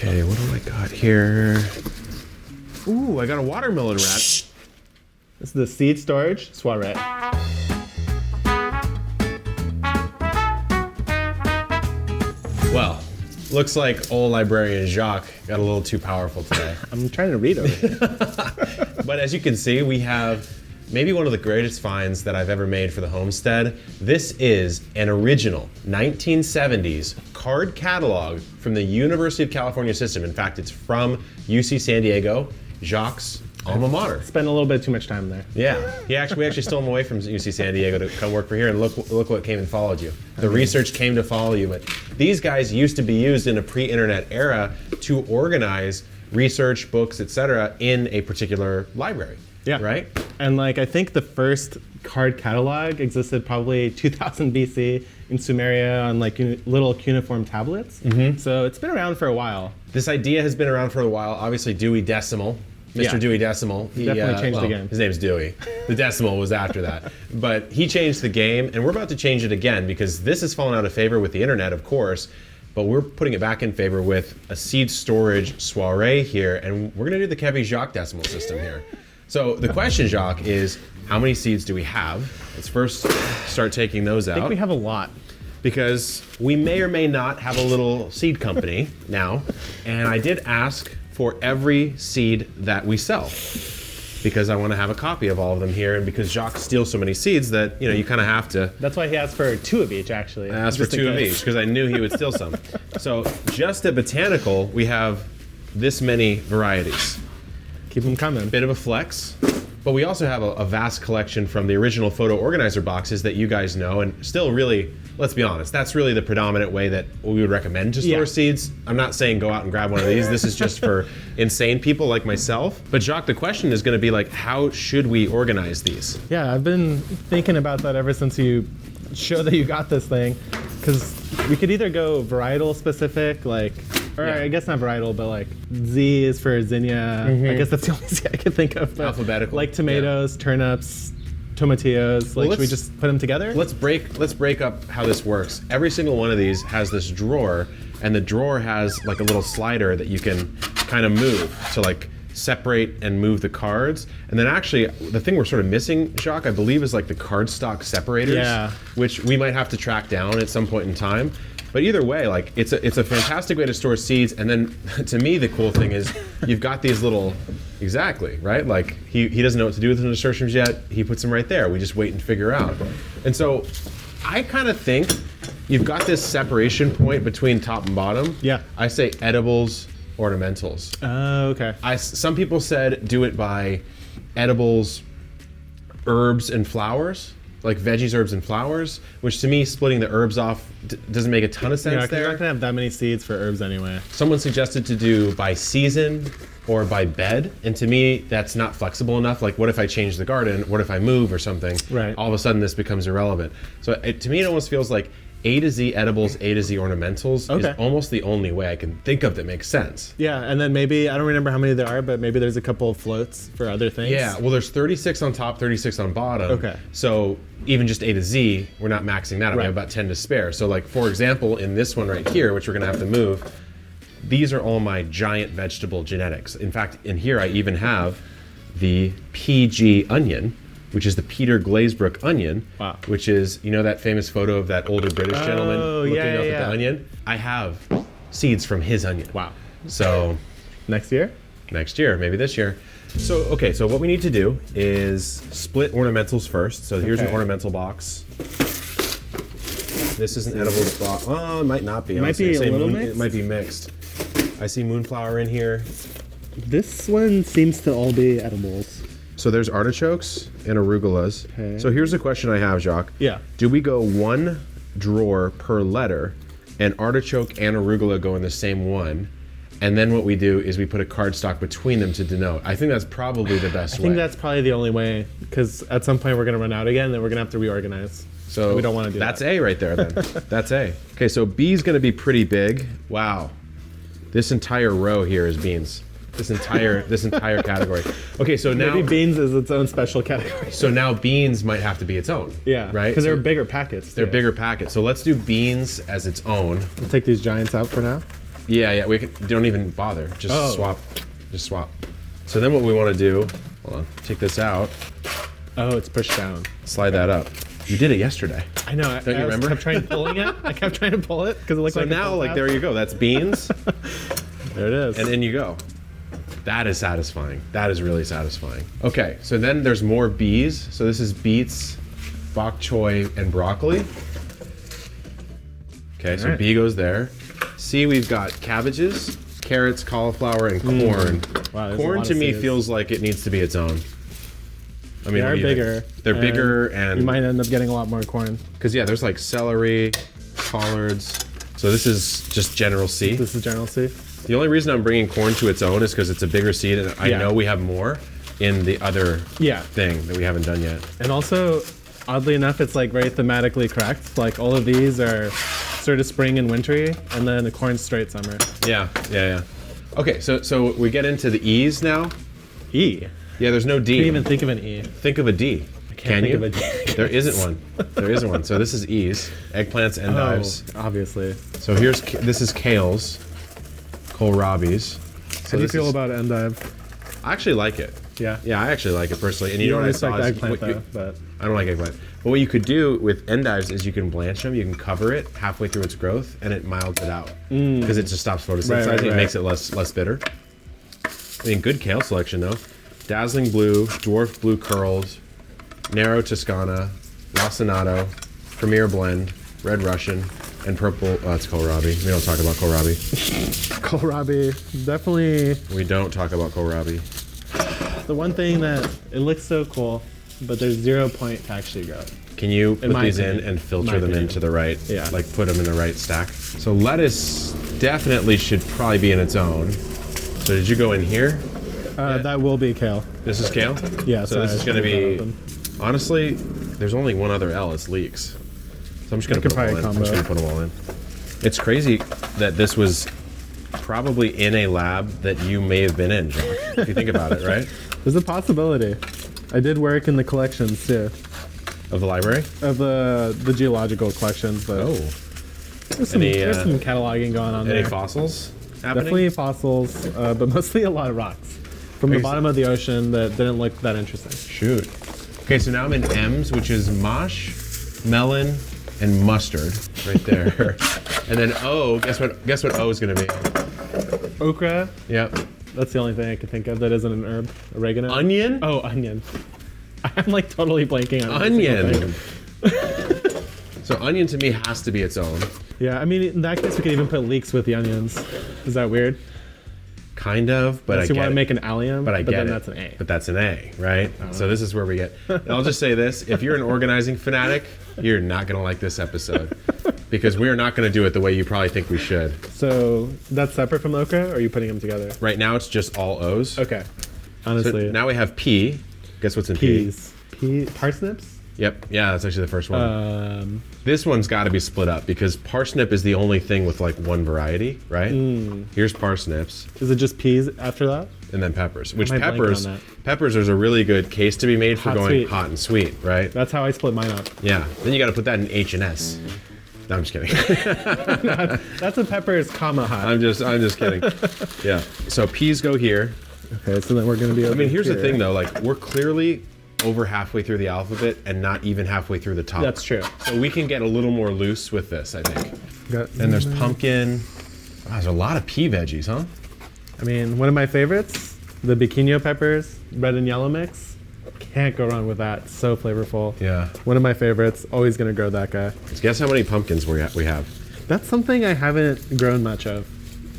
Okay, what do I got here? Ooh, I got a watermelon wrap. This is the seed storage soiree. Well, looks like old librarian Jacques got a little too powerful today. I'm trying to read over here. But as you can see, we have maybe one of the greatest finds that I've ever made for the homestead. This is an original 1970s card catalog from the University of California system. In fact, it's from UC San Diego, Jacques' alma mater. Spent a little bit too much time there. Yeah, we actually stole him away from UC San Diego to come work for here, and look what came and followed you. The research came to follow you, but these guys used to be used in a pre-internet era to organize research, books, etc. in a particular library. Yeah. Right? And like, I think the first card catalog existed probably 2000 BC in Sumeria on like little cuneiform tablets. Mm-hmm. So it's been around for a while. This idea has been around for a while. Obviously, Dewey Decimal, Mr. Yeah. Dewey Decimal. He Definitely changed the game. His name's Dewey. The decimal was after that. But he changed the game, and we're about to change it again because this has fallen out of favor with the internet, of course. But we're putting it back in favor with a seed storage soiree here, and we're going to do the Kevy Jacques decimal system here. So the question, Jacques, is how many seeds do we have? Let's first start taking those out. I think we have a lot. Because we may or may not have a little seed company now, and I did ask for every seed that we sell because I want to have a copy of all of them here, and because Jacques steals so many seeds that you kind of have to. That's why he asked for 2 of each, actually. I asked for 2 of each because I knew he would steal some. So just at Botanical, we have this many varieties. Keep them coming. Bit of a flex. But we also have a vast collection from the original photo organizer boxes that you guys know, and still really, let's be honest, that's really the predominant way that we would recommend to store seeds. I'm not saying go out and grab one of these. This is just for insane people like myself. But Jacques, the question is going to be like, how should we organize these? Yeah, I've been thinking about that ever since you showed that you got this thing, because we could either go varietal specific, like, or I guess not varietal, but like Z is for zinnia. I guess that's the only Z I can think of. But alphabetical. Like tomatoes, turnips, tomatillos. Like, should we just put them together? Let's break up how this works. Every single one of these has this drawer, and the drawer has like a little slider that you can kind of move to like separate and move the cards. And then actually, the thing we're sort of missing, Jacques, I believe, is like the cardstock separators, which we might have to track down at some point in time. But either way, like it's a fantastic way to store seeds. And then to me, the cool thing is you've got these little, exactly, right? Like he doesn't know what to do with the nasturtiums yet. He puts them right there. We just wait and figure out. And so I kind of think you've got this separation point between top and bottom. Yeah. I say edibles, ornamentals. Oh, okay. Some people said do it by edibles, herbs, and flowers. Like veggies, herbs, and flowers, which to me, splitting the herbs off doesn't make a ton of sense there. You're not gonna have that many seeds for herbs anyway. Someone suggested to do by season or by bed, and to me, that's not flexible enough. Like, what if I change the garden? What if I move or something? Right. All of a sudden, this becomes irrelevant. So to me, it almost feels like A to Z edibles, A to Z ornamentals is almost the only way I can think of that makes sense. Yeah, and then maybe, I don't remember how many there are, but maybe there's a couple of floats for other things. Yeah, well, there's 36 on top, 36 on bottom. Okay. So even just A to Z, we're not maxing that out. We have about 10 to spare. So like, for example, in this one right here, which we're gonna have to move, these are all my giant vegetable genetics. In fact, in here I even have the PG onion, which is the Peter Glazebrook onion, which is, that famous photo of that older British gentleman looking up at the onion? I have seeds from his onion. Wow. So next year, maybe this year. So, okay, so what we need to do is split ornamentals first. So here's an ornamental box. This is an edibles box. Oh, it might not be. It might be a little mixed. It might be mixed. I see moonflower in here. This one seems to all be edibles. So there's artichokes and arugulas. Okay. So here's the question I have, Jacques. Yeah. Do we go one drawer per letter, and artichoke and arugula go in the same one? And then what we do is we put a cardstock between them to denote. I think that's probably the best way. I think that's probably the only way, because at some point we're going to run out again, then we're going to have to reorganize. So we don't want to do that. That's A right there then. That's A. Okay, so B is going to be pretty big. Wow. This entire row here is beans. This entire category. Okay, so now maybe beans is its own special category. So now beans might have to be its own. Yeah, right. Because they're bigger packets. They're bigger packets. So let's do beans as its own. We'll take these giants out for now. Yeah, we don't even bother. Just swap. Just swap. So then what we want to do, hold on, take this out. Oh, it's pushed down. Slide that up. You did it yesterday. I know. Don't you remember? I kept trying pulling it. I kept trying to pull it because it looked So like now, like, there you go. That's beans. There it is. And in you go. That is satisfying. That is really satisfying. Okay, so then there's more bees. So this is beets, bok choy, and broccoli. Okay, so Alright. B goes there. C, we've got cabbages, carrots, cauliflower, and corn. Wow, there's a Corn lot to of me Cs. feels like it needs to be its own. I mean, They what are do you think? bigger. They're bigger You and might end up getting a lot more corn. because yeah, there's like celery, collards. So this is just general C. This is General C. The only reason I'm bringing corn to its own is because it's a bigger seed, and I Yeah. know we have more in the other Yeah. thing that we haven't done yet. And also, oddly enough, it's like very thematically correct. Like all of these are sort of spring and wintry, and then the corn's straight summer. Yeah. Okay, so we get into the E's now. E. Yeah, there's no D. Can't even think of an E. Think of a D. Can think you? of a D. There isn't one. There isn't one. So this is E's, eggplants, endives. Oh, obviously. So this is kales, kohlrabi's. How do you feel about endive? I actually like it. Yeah. Yeah, I actually like it personally. And You know don't what I saw respect is eggplant what you- though, but I don't like eggplant. But what you could do with endives is you can blanch them, you can cover it halfway through its growth, and it milds it out. Because it just stops photosynthesizing, Right. it makes it less bitter. I mean, good kale selection though. Dazzling blue, dwarf blue curled, narrow Toscana, lacinato, premier blend, red Russian, and purple, it's kohlrabi. We don't talk about kohlrabi. kohlrabi, definitely We don't talk about kohlrabi. the one thing that it looks so cool, but there's 0 point to actually grow. Can you put my these in opinion. and filter My them opinion. into the right, Yeah. like put them in the right stack? So lettuce definitely should probably be in its own. So did you go in here? That will be kale. This is kale? Yeah, So sorry, this is I going to should be, have honestly, there's only one other L, it's leeks. So I'm just going to could put them all in. probably I'm just going combo. to put them all in. It's crazy that this was probably in a lab that you may have been in, Jock, if you think about it, right? There's a possibility. I did work in the collections too, Of the library? of the geological collections, but Oh. there's some, Any, there's some cataloging going on Any there. fossils happening? Definitely fossils, but mostly a lot of rocks from the Crazy. bottom of the ocean that didn't look that interesting. Shoot. Okay, so now I'm in M's, which is mosh, melon, and mustard, right there. And then O, guess what O is gonna be? Okra, Yep. that's the only thing I can think of that isn't an herb. Oregano. Onion? Oh, onion. I'm like totally blanking on every single Onion. thing. So onion to me has to be its own. Yeah, I mean, in that case, we could even put leeks with the onions. Is that weird? Kind of, but Unless I you get want to it. make an allium, But I get then it. that's an A. But that's an A, right? So this is where we get. And I'll just say this: if you're an organizing fanatic, you're not gonna like this episode because we are not gonna do it the way you probably think we should. So that's separate from okra, or are you putting them together? Right now, it's just all O's. Okay. So Honestly, now we have P. Guess what's in P? peas. Parsnips? Yep. Yeah, that's actually the first one. Um, This one's got to be split up because parsnip is the only thing with like one variety, right? Here's parsnips is it just peas after that? and then peppers. Which Am I blanking peppers? on Peppers, there's a really good case to be made for Hot, going sweet. hot and sweet, right? That's how I split mine up. Yeah. Then you got to put that in H and S. No, I'm just kidding. That's a peppers, comma hot. I'm just kidding. Yeah. So peas go here. Okay, so then we're gonna be. I mean, here's the thing though. Like we're clearly over halfway through the alphabet and not even halfway through the top. That's true. So we can get a little more loose with this, I think. Got- Then there's pumpkin. Wow, there's a lot of pea veggies, huh? I mean, one of my favorites, the biquinho peppers, red and yellow mix. Can't go wrong with that. So flavorful. Yeah. One of my favorites. Always gonna grow that guy. Guess how many pumpkins we have? That's something I haven't grown much of.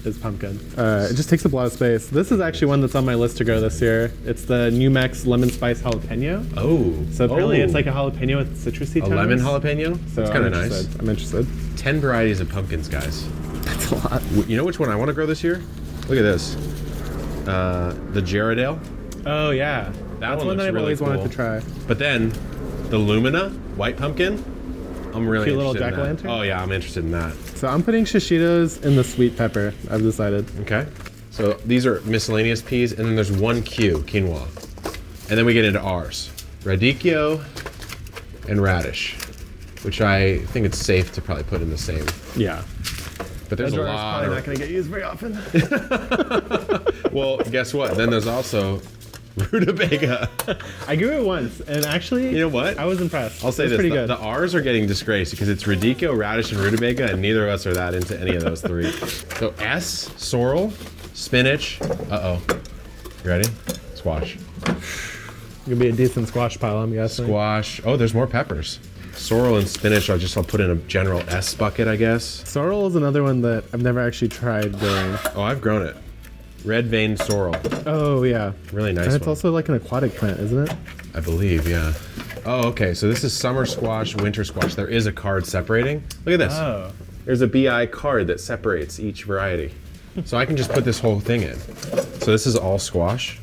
Is pumpkin. It just takes up a lot of space. This is actually one that's on my list to grow this year. It's the New Mex lemon spice jalapeno. Oh. So apparently it's like a jalapeno with citrusy a tones. lemon jalapeno. So That's kind of I'm nice. interested. I'm interested. 10 varieties of pumpkins, guys. That's a lot. You know which one I want to grow this year? Look at this. The Gerardale. Oh yeah. That's one one that looks I've really always wanted cool. to try. But then the Lumina white pumpkin. I'm really Cute little interested in that. jack-o'-lantern? Oh yeah, I'm interested in that. So I'm putting shishitos in the sweet pepper. I've decided. Okay. So these are miscellaneous peas, and then there's one Q, quinoa. And then we get into R's. Radicchio and radish, which I think it's safe to probably put in the same. Yeah. But there's That a drawer is lot probably of... not going to get used very often. Well, guess what? Then there's also rutabaga. I grew it once, and actually, You know what? I was impressed. I'll say It's this, pretty the, good. the R's are getting disgraced because it's radicchio, radish, and rutabaga, and neither of us are that into any of those three. So S, sorrel, spinach, uh-oh. You ready? Squash. Gonna be a decent squash pile, I'm guessing. Squash. Oh, there's more peppers. Sorrel and spinach, I'll put in a general S bucket, I guess. Sorrel is another one that I've never actually tried growing. Oh, I've grown it. Red vein sorrel. Oh, yeah. Really nice And it's one. also like an aquatic plant, isn't it? I believe, yeah. Oh, okay, so this is summer squash, winter squash. There is a card separating. Look at this. Oh. There's a BI card that separates each variety. So I can just put this whole thing in. So this is all squash,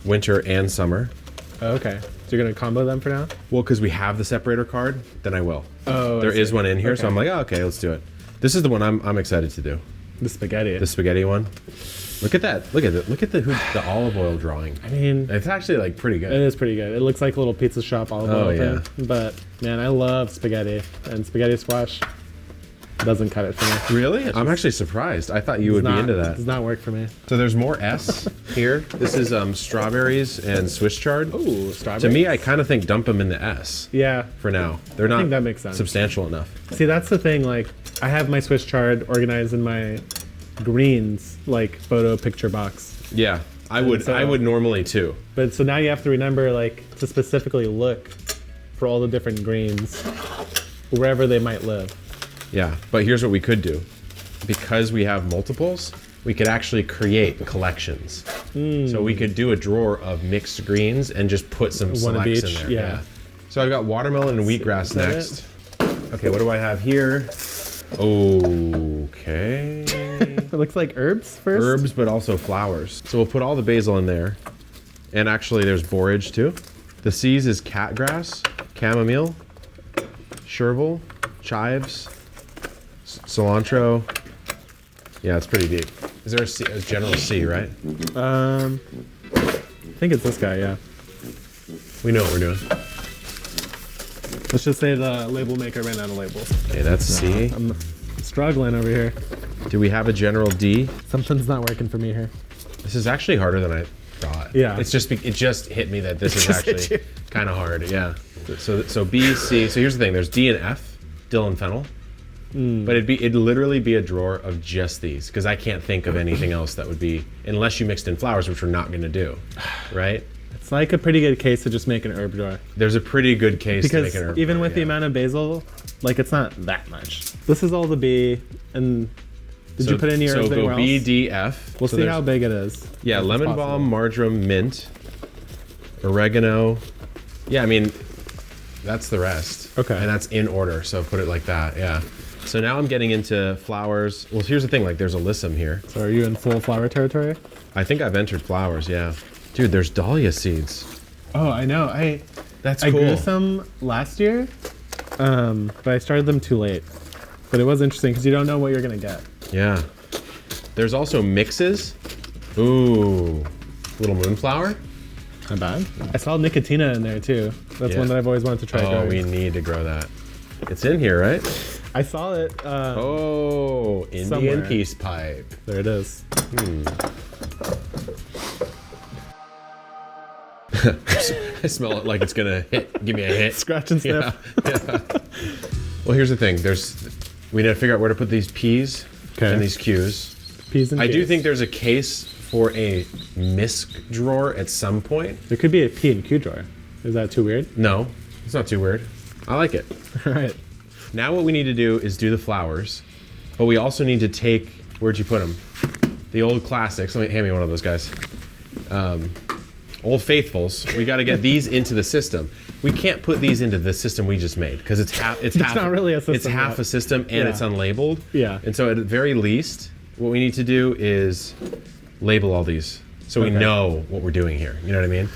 winter and summer. Okay. So you're gonna combo them for now? Well, because we have the separator card, then I will. Oh, There I is see. one in here, so Okay. I'm like, oh, okay, let's do it. This is the one I'm excited to do. The spaghetti. The spaghetti one. Look at that. Look at it. Look at the olive oil drawing. I mean, It's actually like pretty it good. is pretty good. It looks like a little pizza shop olive Oh, oil yeah. thing. But man, I love spaghetti, and spaghetti squash doesn't cut it for me. Really? I'm actually surprised. I thought you would be into It that. does not work for me. So there's more S here. This is strawberries and Swiss chard. Ooh, strawberries. To me, I kind of think dump them in the S Yeah. for now. They're not think that makes sense. substantial enough. See, that's the thing. Like, I have my Swiss chard organized in my greens, like photo picture box. Yeah, I would. so- I would normally too. But so now you have to remember, like, to specifically look for all the different greens wherever they might live. Yeah, but here's what we could do. Because we have multiples, we could actually create collections. So we could do a drawer of mixed greens and just put some One of selects in each, there. yeah. So I've got watermelon and wheatgrass Is that next. Okay, what do I have here? Okay. It looks like herbs first. Herbs, but also flowers. So we'll put all the basil in there. And actually, there's borage too. The C's is catgrass, chamomile, chervil, chives, cilantro. Yeah, it's pretty deep. Is there a, C, a general C, right? I think it's this guy, yeah. We know what we're doing. Let's just say the label maker ran out of labels. Okay, that's C. I'm struggling over here. Do we have a general D? Something's not working for me here. This is actually harder than I thought. Yeah. It just hit me that this is just hit actually you. kind of hard. Yeah. So B, C. So here's the thing. There's D and F. Dill and fennel. But it'd literally be a drawer of just these because I can't think of anything else that would be unless you mixed in flowers, which we're not going to do, right? It's like a pretty good case to just make an herb drawer. There's a pretty good case to Because make an herb even drawer, with the yeah. amount of basil, like it's not that much. This is all the B, and did you put any So herbs anywhere go B, else? D, F. We'll So see there's- how big it is. Yeah, if it's lemon possible. balm, marjoram, mint, oregano. Yeah, I mean, that's the rest. Okay. And that's in order, so put it like that, yeah. So now I'm getting into flowers. Well, here's the thing, like there's alyssum here. So are you in full flower territory? I think I've entered flowers, yeah. Dude, there's dahlia seeds. Oh, I know. I That's I cool. grew some last year, but I started them too late. But it was interesting because you don't know what you're gonna get. Yeah. There's also mixes. Ooh, little moonflower. Not bad. I saw Nicotina in there too. That's Yeah. one that I've always wanted to try. Oh, growing. we need to grow that. It's in here, right? I saw it. Oh, Indian Somewhere. peace pipe. There it is. I smell it like it's gonna give me a hit. Scratch and sniff. Yeah. Well, here's the thing. We need to figure out where to put these P's Okay. and these Q's. Peas and I do peas. think there's a case for a misc drawer at some point. There could be a P and Q drawer. Is that too weird? No, it's not too weird. I like it. All right. Now what we need to do is do the flowers, but we also need to take, where'd you put them? The old classics. Hand me one of those guys. Old Faithfuls. We got to get these into the system. We can't put these into the system we just made because it's half. It's half. not really a system It's half yet. a system and Yeah. it's unlabeled. Yeah. And so at the very least, what we need to do is label all these so we Okay. know what we're doing here. You know what I mean?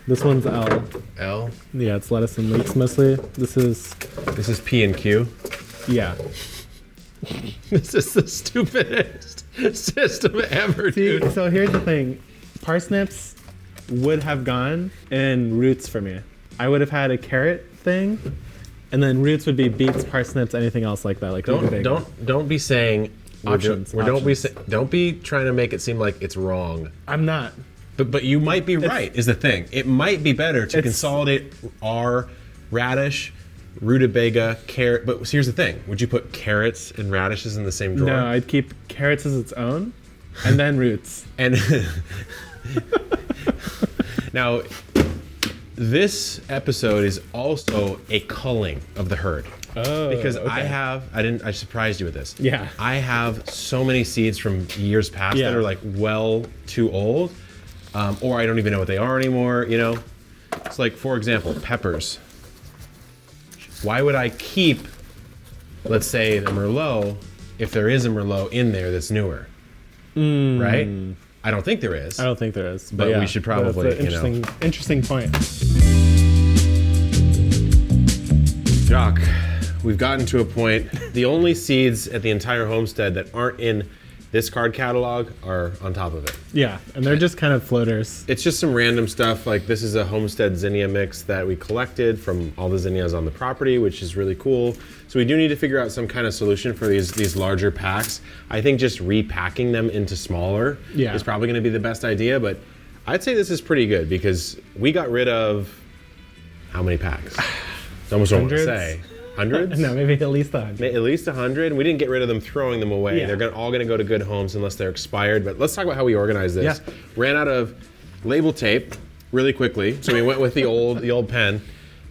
This one's L. L. Yeah, it's lettuce and leeks mostly. This is This is P and Q. yeah. This is the stupidest system ever, See, dude. so here's the thing. Parsnips would have gone in roots for me. I would have had a carrot thing, and then roots would be beets, parsnips, anything else like that, like rutabaga. Don't be saying Options. Don't be trying to make it seem like it's wrong. I'm not. But you might be right, is the thing. It might be better to consolidate our radish, rutabaga, carrot. But here's the thing. Would you put carrots and radishes in the same drawer? No, I'd keep carrots as its own, and then roots. And now, this episode is also a culling of the herd. Oh, because okay. I surprised you with this. Yeah. I have so many seeds from years past that are like well too old, or I don't even know what they are anymore, you know? It's like, for example, peppers. Why would I keep, let's say, the Merlot if there is a Merlot in there that's newer? Right? I don't think there is. I don't think there is. But we should probably, interesting point. Jock, we've gotten to a point. The only seeds at the entire homestead that aren't in this card catalog are on top of it. Yeah, and they're just kind of floaters. It's just some random stuff. Like this is a Homestead zinnia mix that we collected from all the zinnias on the property, which is really cool. So we do need to figure out some kind of solution for these larger packs. I think just repacking them into smaller is probably going to be the best idea. But I'd say this is pretty good because we got rid of how many packs? It's almost what I want to say. Hundreds? No, maybe at least 100. At least 100. We didn't get rid of them throwing them away. Yeah. They're all going to go to good homes unless they're expired. But let's talk about how we organize this. Yeah. Ran out of label tape really quickly, so we went with the old pen.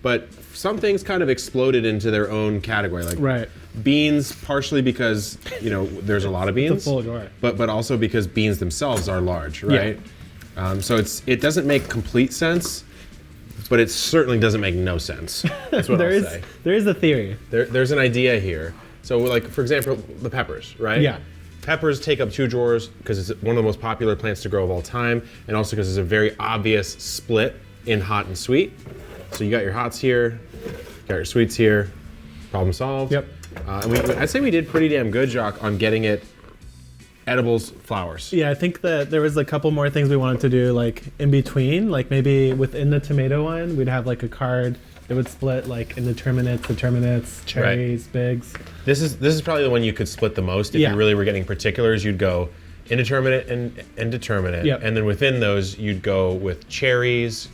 But some things kind of exploded into their own category, like beans, partially because there's a lot of beans, it's a full drawer. but also because beans themselves are large, right? Yeah. So it doesn't make complete sense. But it certainly doesn't make no sense. That's what I'll say. There is a theory. There's an idea here. So, like, for example, the peppers, right? Yeah. Peppers take up 2 drawers because it's one of the most popular plants to grow of all time, and also because there's a very obvious split in hot and sweet. So you got your hots here, got your sweets here, problem solved. Yep. And I'd say we did pretty damn good, Jock, on getting it edibles, flowers. Yeah, I think that there was a couple more things we wanted to do, like in between, like maybe within the tomato one, we'd have like a card that would split like determinates, cherries, bigs. This is probably the one you could split the most. If you really were getting particulars, you'd go indeterminate and determinate. Yep. And then within those, you'd go with cherries.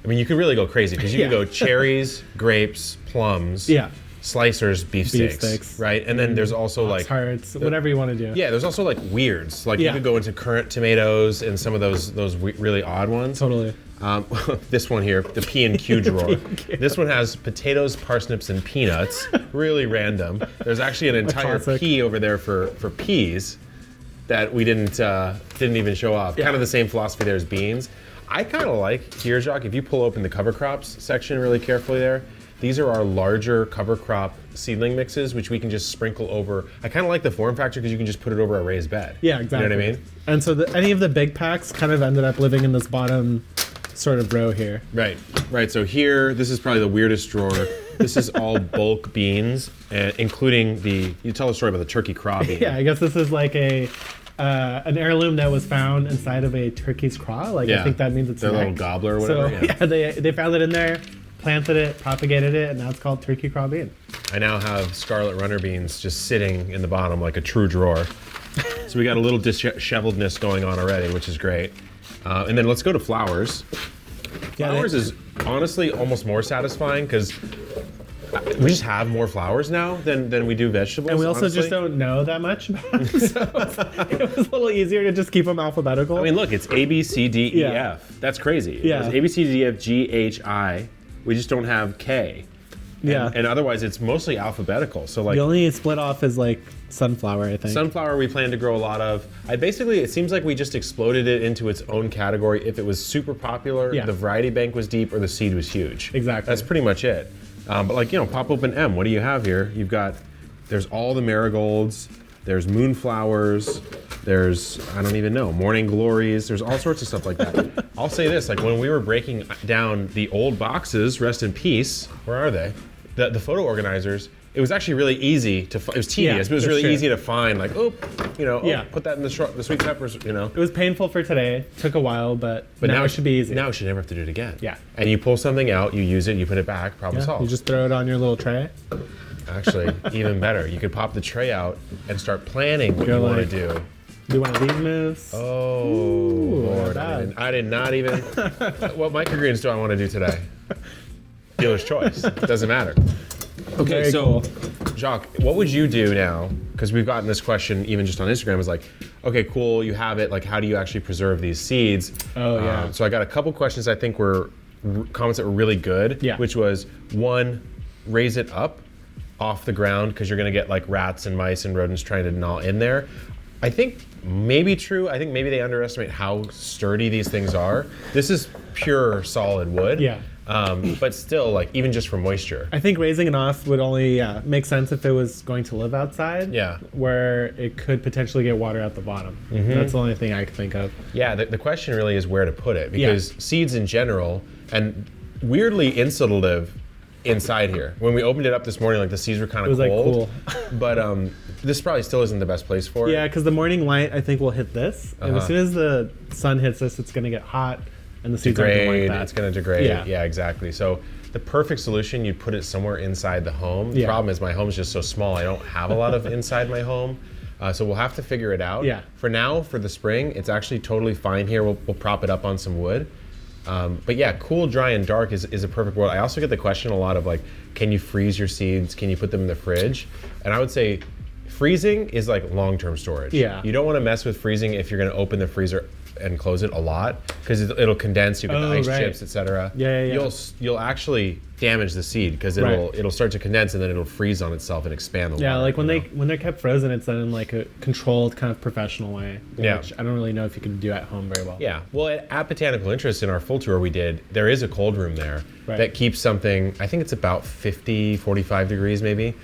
I mean, you could really go crazy because you could go cherries, grapes, plums. Yeah. Slicers, beef steaks, right? And then there's also like hearts, whatever you want to do. Yeah, there's also like weirds. Like you could go into currant tomatoes and some of those really odd ones. Totally. This one here, the P&Q drawer. This one has potatoes, parsnips, and peanuts. Really random. There's actually an entire P over there for peas that we didn't even show off. Kind of the same philosophy there as beans. I kind of like here, Jacques, if you pull open the cover crops section really carefully there. These are our larger cover crop seedling mixes, which we can just sprinkle over. I kind of like the form factor because you can just put it over a raised bed. Yeah, exactly. You know what I mean? And so any of the big packs kind of ended up living in this bottom sort of row here. Right. So here, this is probably the weirdest drawer. This is all bulk beans, including you tell a story about the turkey craw bean. Yeah, I guess this is like an heirloom that was found inside of a turkey's craw. Like I think that means it's their little gobbler or whatever. So they found it in there. Planted it, propagated it, and now it's called turkey craw bean. I now have scarlet runner beans just sitting in the bottom like a true drawer. So we got a little disheveledness going on already, which is great. And then let's go to flowers. Flowers is honestly almost more satisfying because we just have more flowers now than we do vegetables. And we also just don't know that much about them. So it was a little easier to just keep them alphabetical. I mean, look, it's A, B, C, D, E, F. That's crazy. Yeah. It's A, B, C, D, E, F, G, H, I. We just don't have K. And otherwise, it's mostly alphabetical. So like the only split off is like sunflower, I think. Sunflower we plan to grow a lot of. It seems like we just exploded it into its own category. If it was super popular, the variety bank was deep, or the seed was huge. Exactly. That's pretty much it. But like, pop open M. What do you have here? There's all the marigolds. There's moonflowers. There's, I don't even know, morning glories. There's all sorts of stuff like that. I'll say this, like when we were breaking down the old boxes, rest in peace, where are they? The photo organizers, it was actually really easy to find. It was tedious, but it was really easy to find. Like, put that in the sweet peppers, It was painful for today. Took a while, but now it should be easy. Now we should never have to do it again. Yeah. And you pull something out, you use it, you put it back, problem solved. You just throw it on your little tray. Actually, even better. You could pop the tray out and start planning what you want to do. Do one of these moves. Oh, Ooh, Lord. I did not even. What microgreens do I want to do today? Dealer's choice. Doesn't matter. Okay, Very so, cool. Jacques, what would you do now? Because we've gotten this question even just on Instagram. Is like, okay, cool, you have it. Like, how do you actually preserve these seeds? Oh, yeah. So I got a couple questions I think were comments that were really good. Yeah. Which was, one, raise it up off the ground because you're going to get like rats and mice and rodents trying to gnaw in there. I think maybe true. I think maybe they underestimate how sturdy these things are. This is pure solid wood. Yeah. But still, like, even just for moisture. I think raising it off would only make sense if it was going to live outside. Yeah. Where it could potentially get water at the bottom. That's the only thing I could think of. Yeah, the question really is where to put it, because seeds in general, and weirdly insta live inside here. When we opened it up this morning, like, the seeds were kind of cold. It was like cool. But this probably still isn't the best place for it. Yeah, because the morning light, I think, will hit this. And as soon as the sun hits this, it's going to get hot. And the seeds aren't gonna like that. It's going to degrade. Yeah. Yeah, exactly. So the perfect solution, you'd put it somewhere inside the home. The problem is my home's just so small. I don't have a lot of inside my home. So we'll have to figure it out. Yeah. For now, for the spring, it's actually totally fine here. We'll prop it up on some wood. But yeah, cool, dry, and dark is a perfect world. I also get the question a lot of like, can you freeze your seeds? Can you put them in the fridge? And I would say freezing is like long-term storage. Yeah. You don't want to mess with freezing if you're going to open the freezer and close it a lot, because it'll condense. You get the ice chips, etc. Yeah. You'll actually damage the seed because it'll start to condense and then it'll freeze on itself and expand the water. Yeah, like when they're kept frozen, it's done in like a controlled kind of professional way. Which I don't really know if you can do at home very well. Yeah. Well, at Botanical Interest in our full tour we did, there is a cold room there that keeps something. I think it's about 45 degrees maybe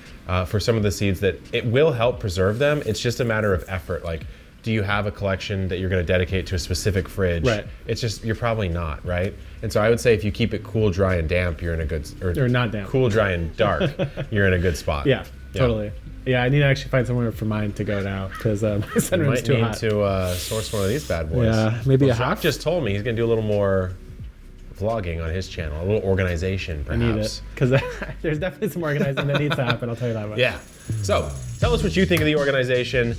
for some of the seeds. That it will help preserve them. It's just a matter of effort. Like, do you have a collection that you're going to dedicate to a specific fridge? Right. It's just, you're probably not, right? And so I would say if you keep it cool, dry, and damp, you're in a good, or not damp. Cool, dry, and dark, you're in a good spot. Yeah, totally. Yeah, I need to actually find somewhere for mine to go now because my sunroom's too hot. You might need to source one of these bad boys. Yeah, maybe a half. Jacques just told me he's going to do a little more vlogging on his channel, a little organization, perhaps. I need it because there's definitely some organizing that needs to happen. I'll tell you that much. Yeah. So tell us what you think of the organization.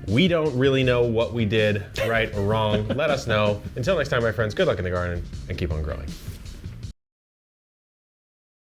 We don't really know what we did right or wrong. Let us know. Until next time, my friends, good luck in the garden and keep on growing.